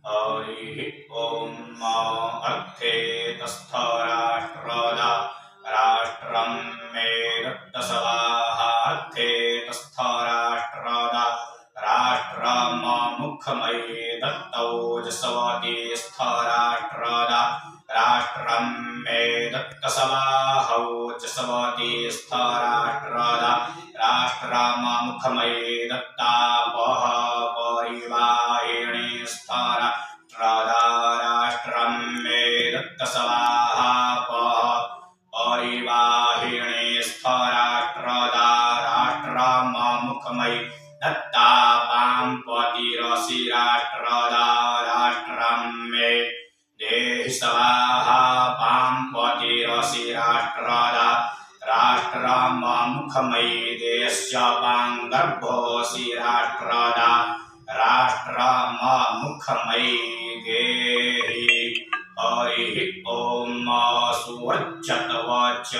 हरि ओम अर्थे तस्थ राष्ट्रदा राष्ट्रं मे दत्तसवाहार्थे तस्थ राष्ट्रदा राष्ट्रम मुखमयी दत्तौजसवती स्थ राष्ट्रदा राष्ट्रं मे दत्तसवाहौजसवती स्थ राष्ट्रदा राष्ट्रम मुखमयी दत्तापह परिवाहिणी स्थ राष्ट्रं मे दत्तसवाहापः परिवाहिणी स्थ राष्ट्रदा राष्ट्रम मुखमयी दत्तापाम्पतिरसि राष्ट्रदा राष्ट्रं मे देहि सवाहापाम्पतिरसि राष्ट्रदा राष्ट्रम मुखमयी देश्य पाङ्गर्भोऽसि राष्ट्रदा राष्ट्रम मुखमयी देहि हरि ओम सुवच्चत वच।